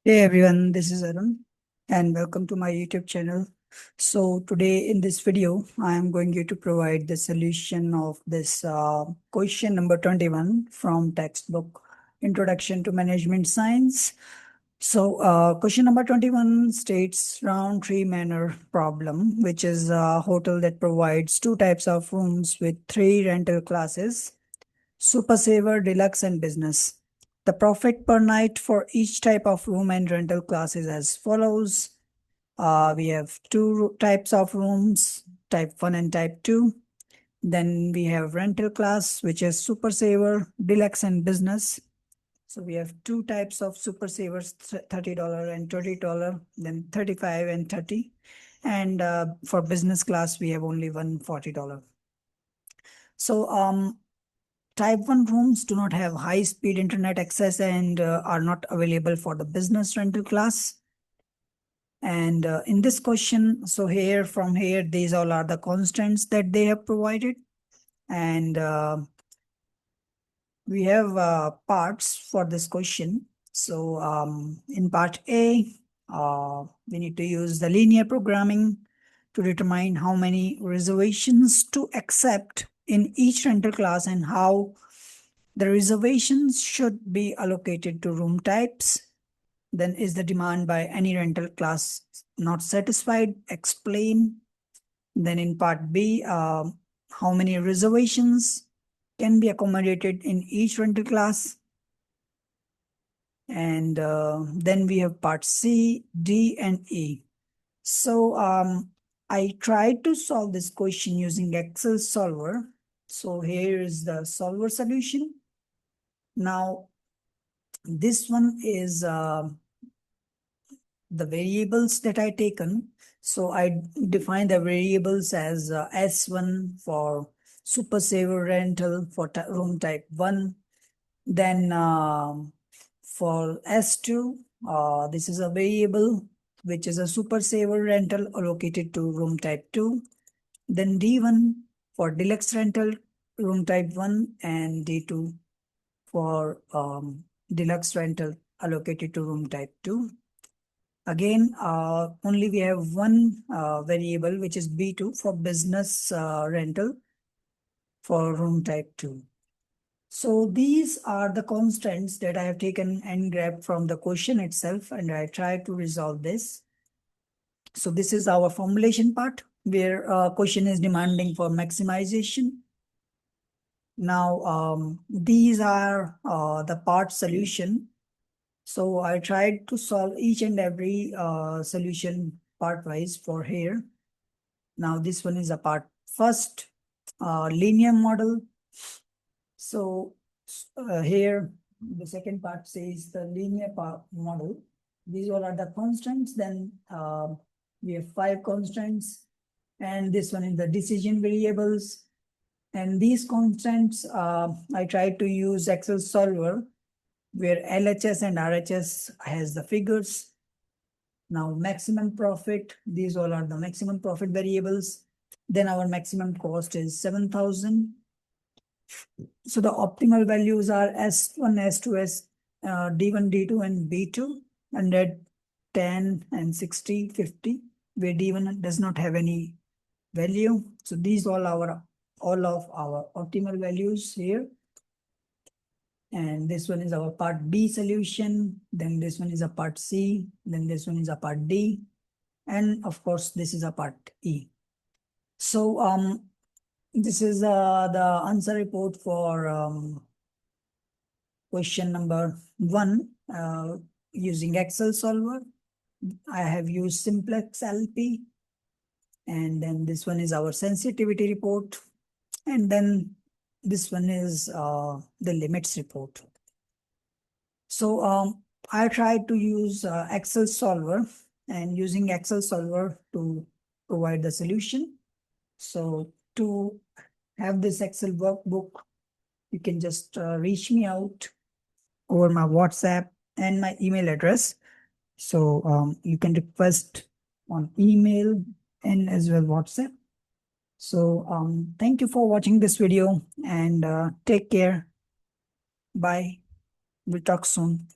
Hey everyone, this is Arun and welcome to my YouTube channel. So today in this video, I am going to provide the solution of this question number 21 from textbook Introduction to Management Science. So question number 21 states Round Tree Manor problem, which is a hotel that provides two types of rooms with three rental classes: Super Saver, Deluxe, and Business. The profit per night for each type of room and rental class is as follows. We have two types of rooms, type 1 and type 2. Then we have rental class, which is Super Saver, Deluxe, and Business. So we have two types of Super Savers, $30 and $20, then 35 and 30. And for business class, we have only one $40. So Type 1 rooms do not have high-speed internet access and are not available for the business rental class. And in this question, so from here, these all are the constants that they have provided. And we have parts for this question. So in part A, we need to use the linear programming to determine how many reservations to accept in each rental class and how the reservations should be allocated to room types. Then is the demand by any rental class not satisfied? Explain. Then in part B, how many reservations can be accommodated in each rental class? And then we have part C, D, and E. So I tried to solve this question using Excel solver. So here is the solver solution. Now, this one is the variables that I taken. So I define the variables as S1 for Super Saver rental for room type 1. Then for S2, this is a variable which is a Super Saver rental allocated to room type 2. Then D1 for Deluxe rental room type 1 and D2 for Deluxe rental allocated to room type 2. Again, only we have one variable, which is B2 for business rental for room type 2. So these are the constants that I have taken and grabbed from the question itself, and I try to resolve this. So this is our formulation part, where question is demanding for maximization. Now, these are the part solution. So I tried to solve each and every solution part-wise for here. Now this one is a part first, linear model. So here the second part says the linear model. These all are the constants. Then we have 5 constants, and this one is the decision variables. And these constants, I tried to use Excel solver, where LHS and RHS has the figures. Now maximum profit, these all are the maximum profit variables. Then our maximum cost is 7,000. So the optimal values are S1, S2, D1, D2, and B2, 100, 10, and 60, 50, where D1 does not have any value. So these all of our optimal values here. And this one is our part B solution. Then this one is a part C. Then this one is a part D. And of course, this is a part E. So this is the answer report for question number 1 using Excel solver. I have used Simplex LP. And then this one is our sensitivity report. And then this one is the limits report. So I tried to use Excel solver, and using Excel solver to provide the solution. So to have this Excel workbook, you can just reach me out over my WhatsApp and my email address. So you can request on email and as well WhatsApp. So thank you for watching this video, and take care. Bye. We'll talk soon.